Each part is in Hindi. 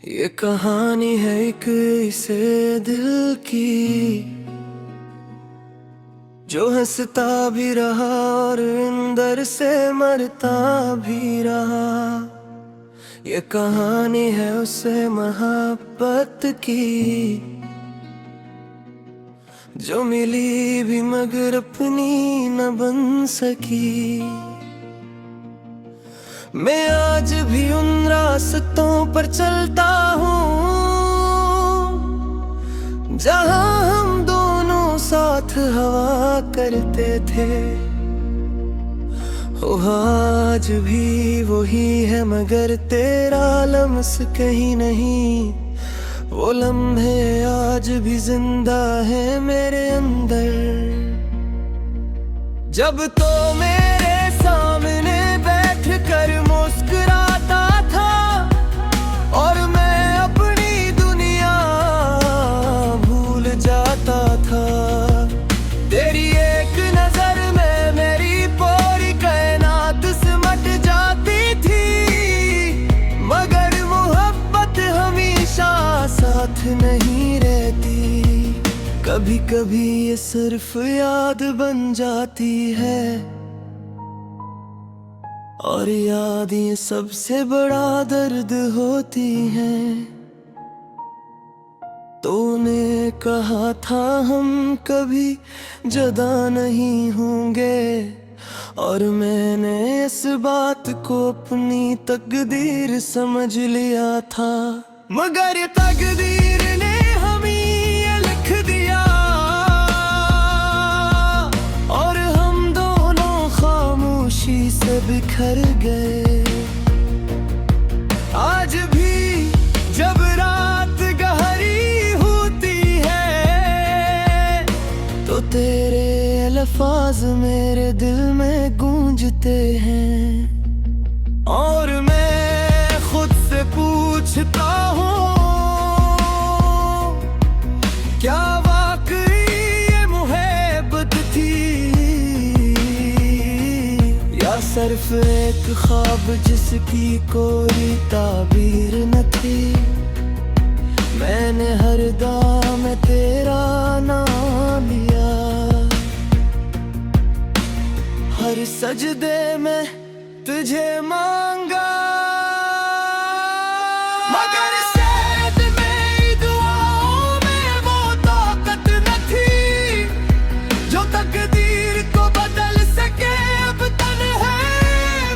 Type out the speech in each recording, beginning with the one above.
ये कहानी है एक ऐसे दिल की जो हंसता भी रहा और अंदर से मरता भी रहा। ये कहानी है उसे मोहब्बत की जो मिली भी मगर अपनी न बन सकी। मैं आज भी उन रास्तों पर चलता हूँ जहाँ हम दोनों साथ हवा करते थे। ओ आज भी वही है मगर तेरा लम्स कहीं नहीं। वो लम्हे आज भी जिंदा है मेरे अंदर। जब तो मेरे सामने बैठ कर मुस्कुराता था और मैं अपनी दुनिया भूल जाता था। तेरी एक नजर में मेरी पूरी कायनात सिमट जाती थी, मगर मोहब्बत हमेशा साथ नहीं रहती। कभी कभी ये सिर्फ याद बन जाती है और यादें सबसे बड़ा दर्द होती हैं। तूने कहा था हम कभी जुदा नहीं होंगे और मैंने इस बात को अपनी तकदीर समझ लिया था, मगर तकदीर ने हमें ये लिख दिया और हम दोनों खामोशी से बिखर गए। आज भी जब रात गहरी होती है तो तेरे अल्फाज मेरे दिल में गूंजते हैं और मैं खुद से पूछता हूँ क्या वाकई ये मोहब्बत थी या सिर्फ एक ख्वाब जिसकी कोई ताबीर न थी। मैंने हर दाम में तेरा नाम लिया, हर सजदे में तुझे मांगा, मगर शायद मेरी दुआओं में वो ताकत न थी जो तकदीर को बदल सके। अब तन्हा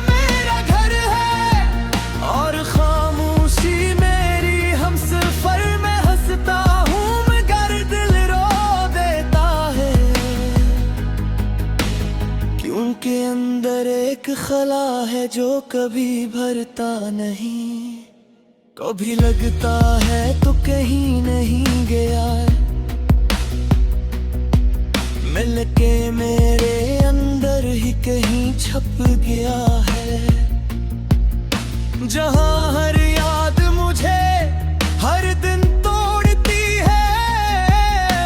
मेरा घर है और खामोशी मेरी हमसफर में हंसता हूँ मगर दिल रो देता है, क्योंकि अंदर एक खला है जो कभी भरता नहीं। कभी लगता है तो कहीं नहीं गया, मिलके मेरे अंदर ही कहीं छप गया है, जहां हर याद मुझे हर दिन तोड़ती है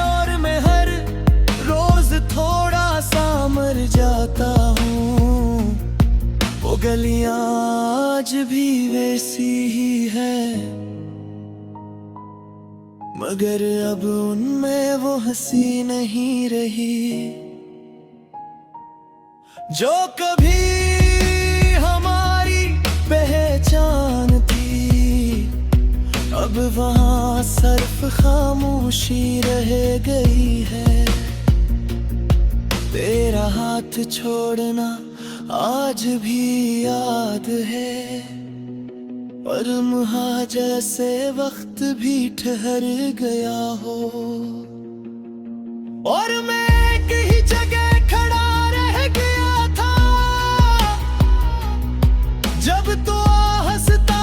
और मैं हर रोज थोड़ा सा मर जाता हूँ। वो गलियां आज भी वैसी ही है मगर अब उनमें वो हंसी नहीं रही जो कभी हमारी पहचान थी। अब वहाँ सिर्फ खामोशी रह गई है। तेरा हाथ छोड़ना आज भी याद है और लम्हा जैसे वक्त भी ठहर गया हो और मैं एक ही जगह खड़ा रह गया था जब तो हंसता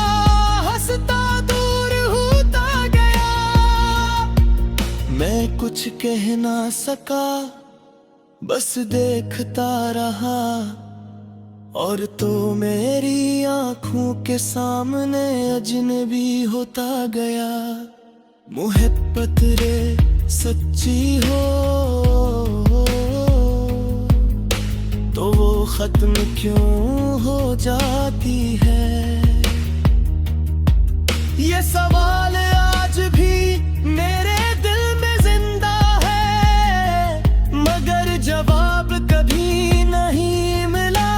हंसता दूर होता गया। मैं कुछ कह ना सका बस देखता रहा और तो मेरी आँखों के सामने अजनबी होता गया। मोहब्बत रे सच्ची हो तो वो खत्म क्यों हो जाती है। ये सवाल आज भी मेरे दिल में जिंदा है, मगर जवाब कभी नहीं मिला।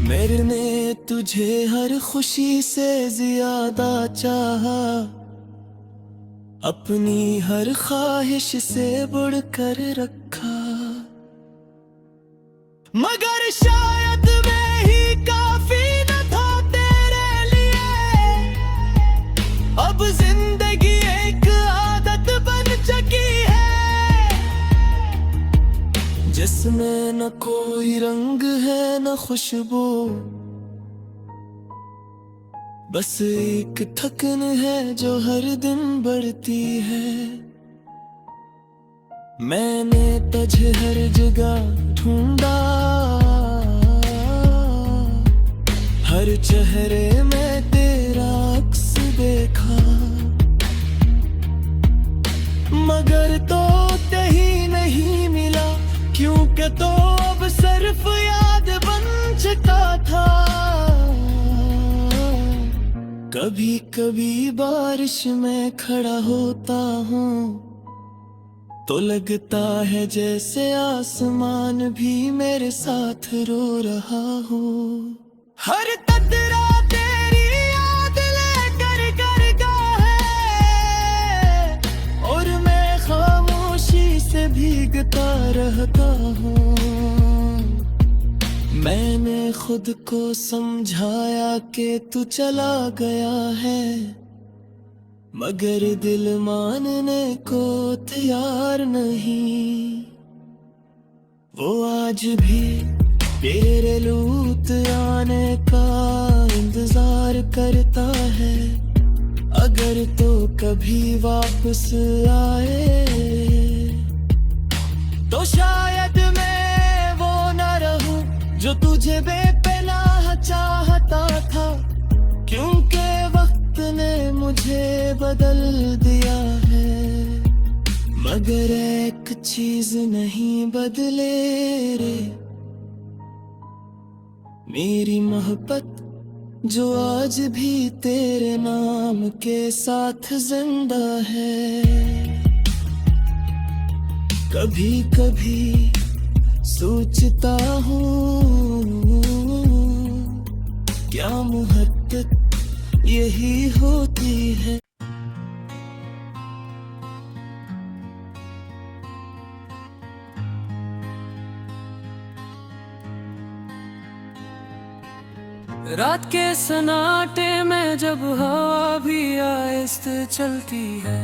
मैंने तुझे हर खुशी से ज्यादा चाहा, अपनी हर ख्वाहिश से बढ़कर रखा, मगर शायद मैं ही काफी न था तेरे लिए। अब जिंदगी एक आदत बन चुकी है, जिसमें न कोई रंग है न खुशबू, बस एक थकन है जो हर दिन बढ़ती है। मैंने तुझे हर जगह ढूंढा, हर चेहरे में तेरा अक्स देखा, मगर तो ही नहीं मिला, क्योंकि तो अब सिर्फ याद बन चुका था। कभी कभी बारिश में खड़ा होता हूँ तो लगता है जैसे आसमान भी मेरे साथ रो रहा हो। हर कतरा तेरी याद लेकर करगा है, और मैं खामोशी से भीगता रहता हूँ। मैंने खुद को समझाया कि तू चला गया है, मगर दिल मानने को तैयार नहीं। वो आज भी तेरे लूट आने का इंतजार करता है, अगर तो कभी वापस आए तो शायद मैं वो न रहूं जो तुझे बेपनाह चाहता था, क्योंकि वक्त ने मुझे बदल दिया है, मगर एक चीज नहीं बदले रे, मेरी मोहब्बत जो आज भी तेरे नाम के साथ जिंदा है। कभी कभी सोचता हूँ क्या मोहब्बत यही होती है। रात के सन्नाटे में जब हवा भी आहिस्ते चलती है,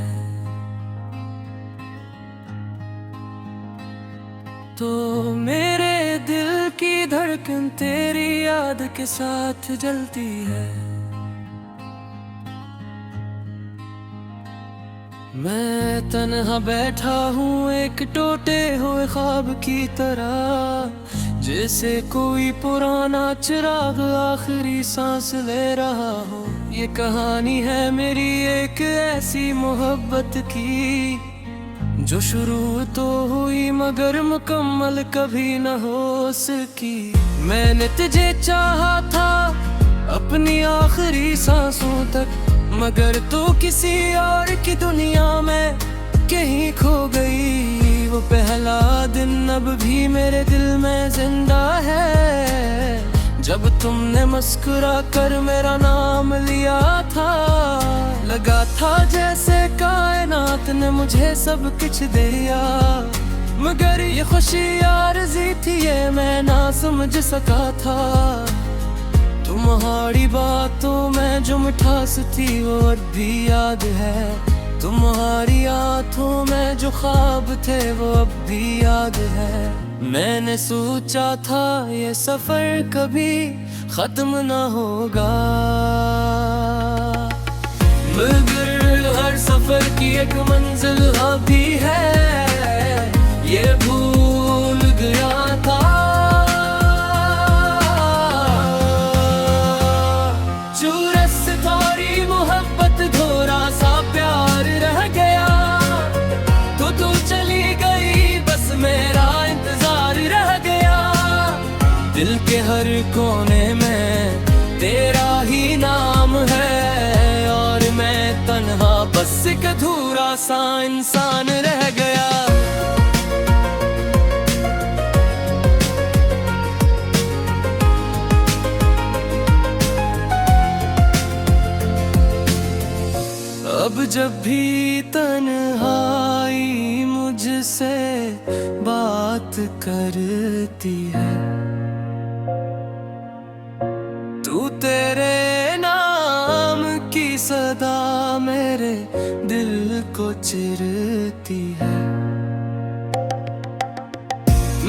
तो मेरे दिल की धड़कन तेरी याद के साथ जलती है। मैं तन्हा बैठा हूँ एक टूटे हुए ख्वाब की तरह, जैसे कोई पुराना चिराग आखिरी सांस ले रहा हो। ये कहानी है मेरी एक ऐसी मोहब्बत की, जो शुरू तो हुई मगर मुकम्मल कभी न हो सकी। मैंने तुझे चाहा था अपनी आखिरी सांसों तक, मगर तू किसी और की दुनिया में कहीं खो गई। वो पहला दिन अब भी मेरे दिल में जिंदा है, जब तुमने मुस्कुरा कर मेरा नाम लिया था। लगा था जैसे कायनात ने मुझे सब कुछ दिया, मगर ये खुशी आरज़ी थी ये मैं ना समझ सका था। तुम्हारी बातों में जो मिठास थी वो अब भी याद है, तुम्हारी आँखों में जो ख्वाब थे वो अब भी याद है। मैंने सोचा था ये सफर कभी खत्म ना होगा, मगर हर सफर की एक मंजिल अभी है, ये भूल गया था। चूरस थोड़ी मोहब्बत थोड़ा सा प्यार रह गया, तो तू चली गई बस मेरा इंतजार रह गया। दिल के हर कोने में तेरा ही एक अधूरा सा इंसान रह गया। अब जब भी तन्हाई मुझसे बात करती है, तू तेरे नाम की सदा मेरे दिल को चिरती है।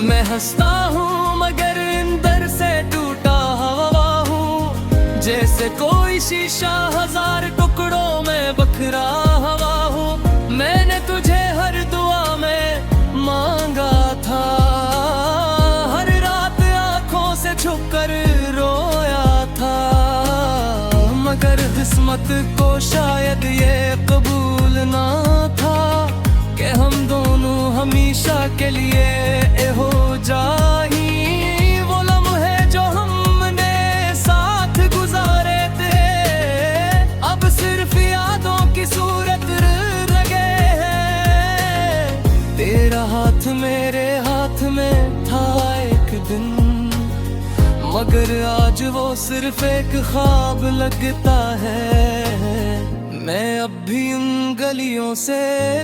मैं हंसता हूँ मगर अंदर से टूटा हुआ हूँ, जैसे कोई शीशा हजार टुकड़ों में बखरा हुआ हूँ। मैंने तुझे हर दुआ में मांगा था, हर रात आंखों से छुपकर रोया था, मगर किस्मत को शायद ये कबूल ना था कि हम दोनों हमेशा के लिए हो जाएं। वो लम्हे जो हमने साथ गुजारे थे, अब सिर्फ यादों की सूरत रह गए हैं। तेरा हाथ मेरे हाथ में था एक दिन, मगर आज वो सिर्फ एक ख्वाब लगता है। मैं अब भी उन गलियों से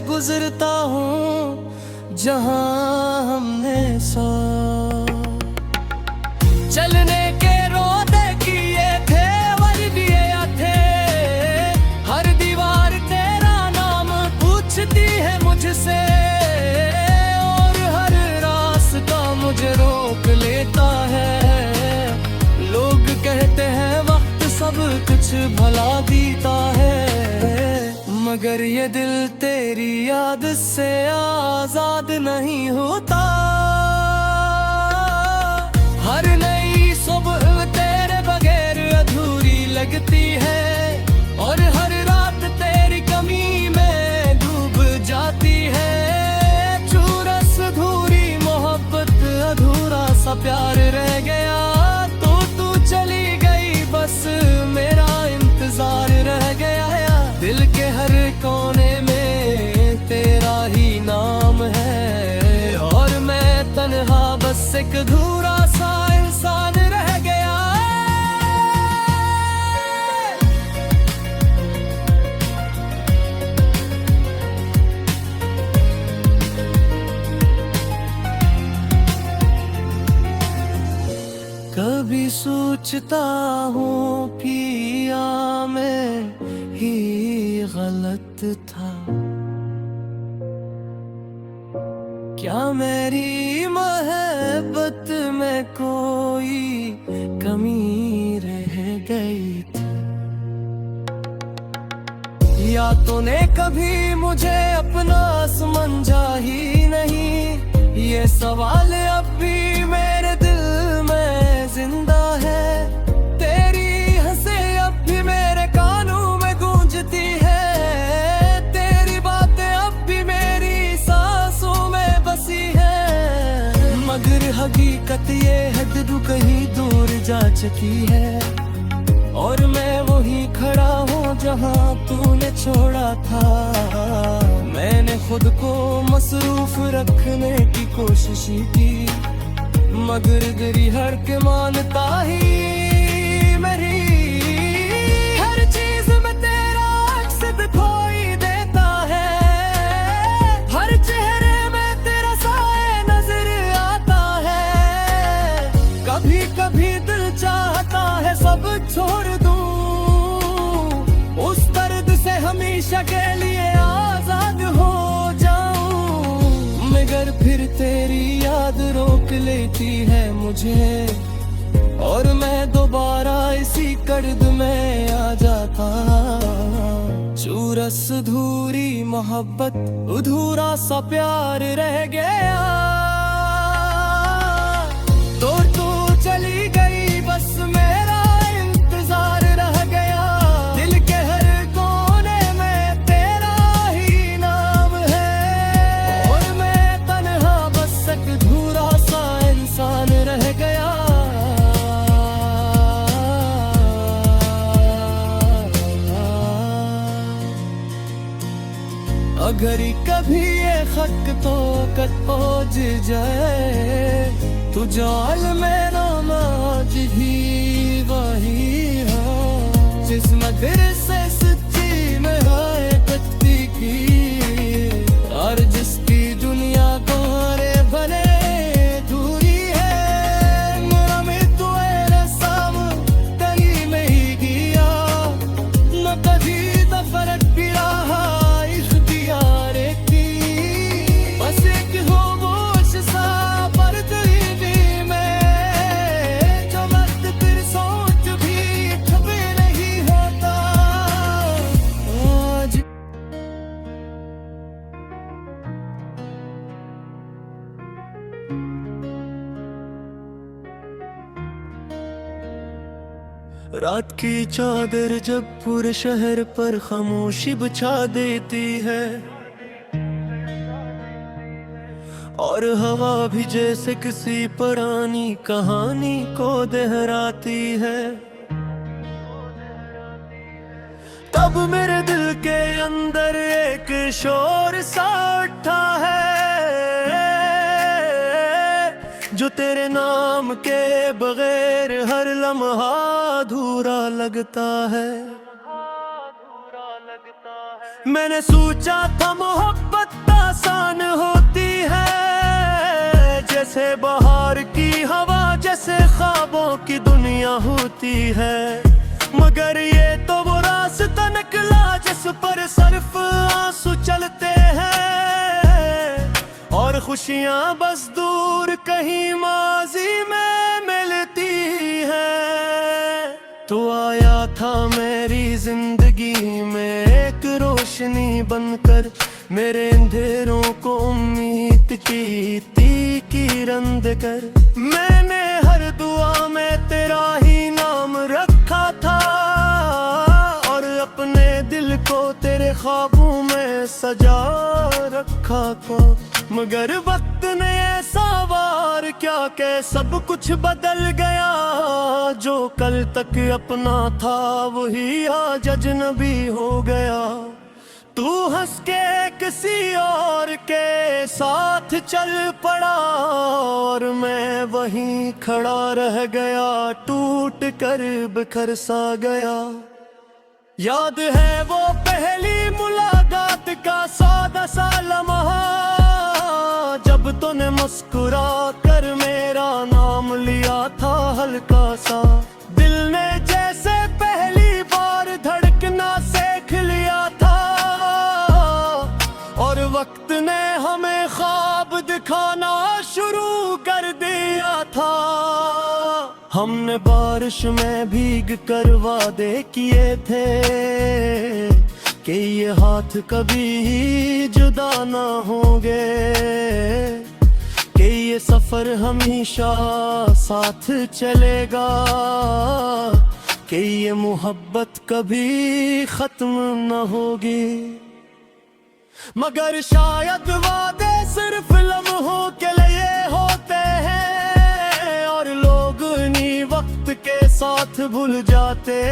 गुजरता हूँ जहाँ हमने सो चलने के रोते किए थे, वर्दिए थे। हर दीवार तेरा नाम पूछती है मुझसे, और हर रास्ता मुझे रोक लेता है। लोग कहते हैं वक्त सब कुछ भला देता है, मगर ये दिल तेरी याद से आजाद नहीं होता। हर नई सुबह तेरे बगैर अधूरी लगती है, और हर रात तेरी कमी में डूब जाती है। चूरस अधूरी मोहब्बत, अधूरा सा प्यार रह गया। तू चली गई बस मेरा इंतजार रह गया। दिल के हर कोने में तेरा ही नाम है, और मैं तन्हा बस एक अधूरा सा इंसान रह गया। कभी सोचता हूँ पिया मैं ही गलत था, क्या मेरी मोहब्बत में कोई कमी रह गई थी? या तूने कभी मुझे अपना समझा ही नहीं? ये सवाल अब भी मेरे दिल में जिंदा है। तेरी हंसी अब भी मेरे कानों में गूंजती है, तेरी बातें अब भी मेरी सांसों में बसी है। मगर हकीकत ये है तू कहीं दूर जा चुकी है, और मैं वहीं खड़ा हूँ जहाँ तूने छोड़ा था। मैंने खुद को मसरूफ रखने की कोशिश की, मगर तेरी हर के मानता ही मेरी हर चीज में तेरा अक्स दिखाई देता है। हर चेहरे में तेरा साया नजर आता है। कभी कभी दिल चाहता है सब छोड़ दूं, उस दर्द से हमेशा के लिए आजाद हो जाऊं, मगर फिर तेरी याद रोक लेती है मुझे, और मैं दोबारा इसी कर्द में आ जाता। चूरस अधूरी मोहब्बत, अधूरा सा प्यार रह गया। तो तू चली गई बस मेरा इंतजार रह गया। दिल के हर कोने में तेरा ही नाम है, और मैं तन्हा बस एक अधूरा सा इंसान रह गया। अगर कभी ये खत तो कट पहुंच जाए तो जाल मेरा आज भी वही है जिस मदरसे सच्ची में है कत्ती की और जिसकी दुनिया को हरे भले दूरी है। मेरा मित्र रसम तली में ही गया न कभी दफरक भी रहा इख्तियार की बस एक हो बोश सा पर दिल में जो वक्त फिर सोच भी कभी नहीं होता आज। रात की चादर जब पूरे शहर पर खामोशी बिछा देती है और हवा भी जैसे किसी पुरानी कहानी को दोहराती है, तब मेरे दिल के अंदर एक शोर सा उठा है जो तेरे नाम के बगैर हर लम्हा अधूरा लगता है। मैंने सोचा था मोहब्बत आसान होती है जैसे बाहर की हवा जैसे ख्वाबों की दुनिया होती है, मगर ये तो वो रास्ता निकला जिस पर सिर्फ आंसू चलते हैं और खुशियां बस दूर कहीं माजी में मिलती है। तो आया था मेरी जिंदगी में एक रोशनी बनकर मेरे अंधेरों को उम्मीद की किरण देकर। मैंने हर दुआ में तेरा ही नाम रखा था और अपने दिल को तेरे ख्वाबों में सजा रखा था, मगर वक्त ने ऐसा वार क्या के सब कुछ बदल गया। जो कल तक अपना था वही आज अजनबी हो गया। तू हंस के किसी और के साथ चल पड़ा और मैं वहीं खड़ा रह गया टूट कर बिखर सा गया। याद है वो पहली मुलाकात का सादा सा लम्हा जब तूने मुस्कुरा कर मेरा नाम लिया था हल्का सा। दिल ने जैसे पहली बार धड़कना सीख लिया था और वक्त ने हमें ख्वाब दिखाना शुरू कर दिया था। हमने बारिश में भीग कर वादे किए थे कि ये हाथ कभी जुदा ना होंगे, कि ये सफर हमेशा साथ चलेगा, कि ये मोहब्बत कभी खत्म ना होगी। मगर शायद वादे सिर्फ लम्हों के लिए होते हैं और लोग इन्हीं वक्त के साथ भूल जाते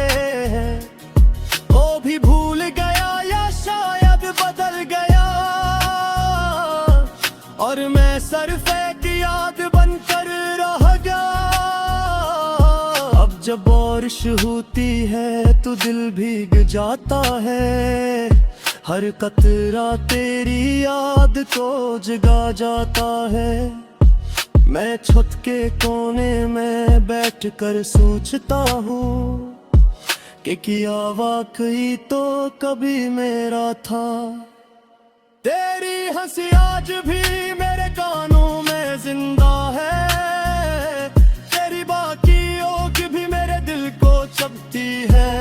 हैं। वो भी भूल गया या शायद बदल गया और मैं सिर्फ एक याद बनकर रह गया। अब जब बारिश होती है तो दिल भीग जाता है, हर कतरा तेरी याद को जगा जाता है। मैं छत के कोने में बैठ कर सोचता हूँ कि किया वाकई तो कभी मेरा था। तेरी हंसी आज भी मेरे कानों में जिंदा है, तेरी बाकी ओग भी मेरे दिल को चुभती है,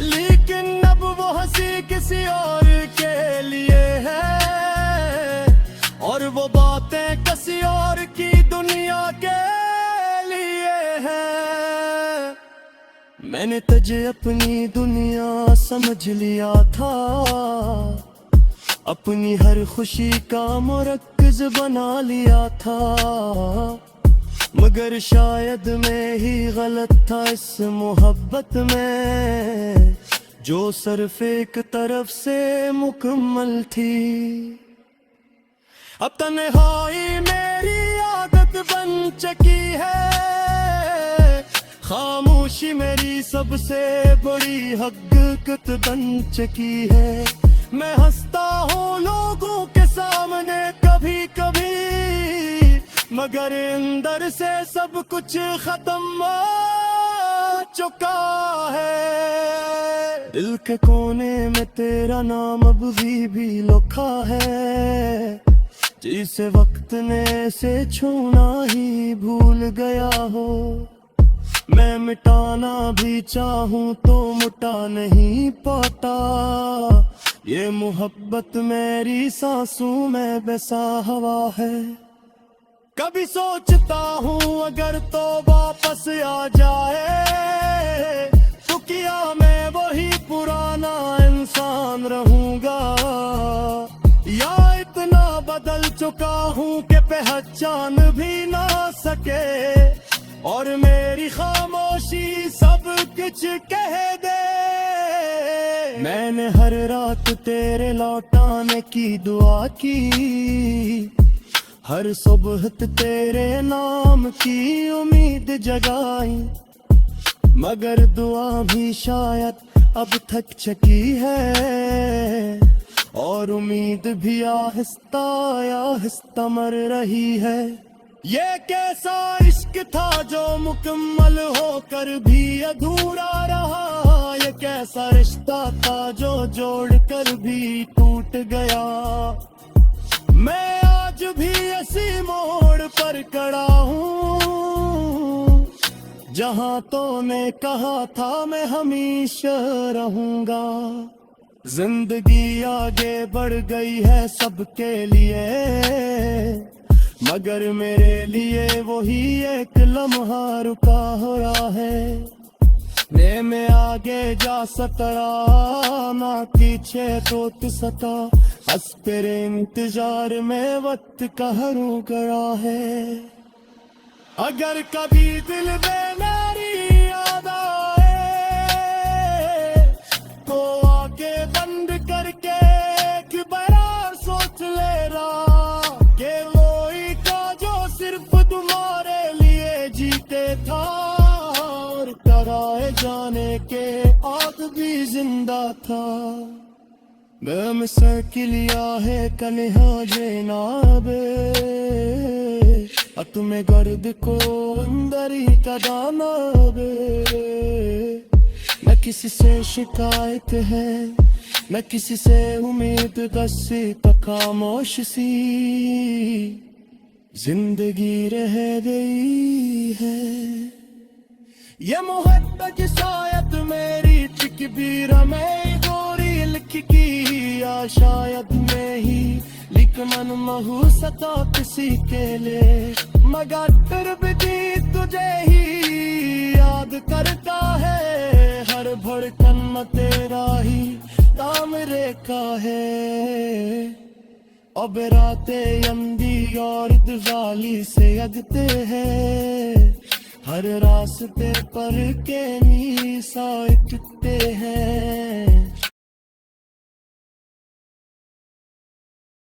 लेकिन अब वो हंसी किसी और के लिए है और वो बातें किसी और की दुनिया के लिए है। मैंने तुझे अपनी दुनिया समझ लिया था, अपनी हर खुशी का मुरक्किज बना लिया था, मगर शायद मैं ही गलत था इस मोहब्बत में जो सिर्फ एक तरफ से मुकम्मल थी। अब तन्हाई मेरी आदत बन चुकी है, खामोशी मेरी सबसे बड़ी हकीकत बन चुकी है। मैं हंसता हूँ लोगों के सामने कभी कभी, मगर अंदर से सब कुछ खत्म हो चुका है। दिल के कोने में तेरा नाम अब भी लिखा है, जिसे वक्त ने से छूना ही भूल गया हो। मैं मिटाना भी चाहूं तो मिटा नहीं पाता, ये मोहब्बत मेरी सांसों में बसा हवा है। कभी सोचता हूँ अगर तो वापस आ जाए, तो क्या मैं वही पुराना इंसान रहूंगा, या इतना बदल चुका हूँ कि पहचान भी ना सके, और मेरी खामोशी सब कुछ कह दे। मैंने हर रात तेरे लौटाने की दुआ की, हर सुबह तेरे नाम की उम्मीद जगाई, मगर दुआ भी शायद अब थक चुकी है, और उम्मीद भी आहिस्ता आहिस्ता मर रही है। ये कैसा इश्क था जो मुकम्मल होकर भी अधूरा रहा, ये कैसा रिश्ता था जो जोड़कर भी टूट गया। मैं आज भी इसी मोड़ पर खड़ा हूँ, जहाँ तूने कहा था मैं हमेशा रहूंगा। जिंदगी आगे बढ़ गई है सबके लिए, मगर मेरे लिए वही एक लम्हा रुका हुआ है। ने मैं आगे जा सकता ना पीछे तो सका, बस तेरे इंतजार में वक्त कहरू गया है। अगर कभी दिल में मेरी याद आए, तो आगे बंद करके एक बार सोच लेना कि वही का जो सिर्फ तुम्हारे लिए जीते था, और कराए जाने के आग भी जिंदा था। बेमिसाल किलिया है कन्हा जनाबे, तुम्हें गर्द को अंदर ही का दाना बे। न किसी से शिकायत है, न किसी से उम्मीद, कसी तो खामोश सी जिंदगी रह गई है। ये मोहब्बत शायद मेरी तकदीर में गोरी लिख की, या शायद मैं ही लिख मन महू सता किसी के लिए, मगर फिर भी तुझे ही याद करता है। हर भड़कन में तेरा ही नाम रेखा है। अब रातें अंधी और दिवाली से अगते हैं, हर रास्ते पर के नी सा टूटते हैं।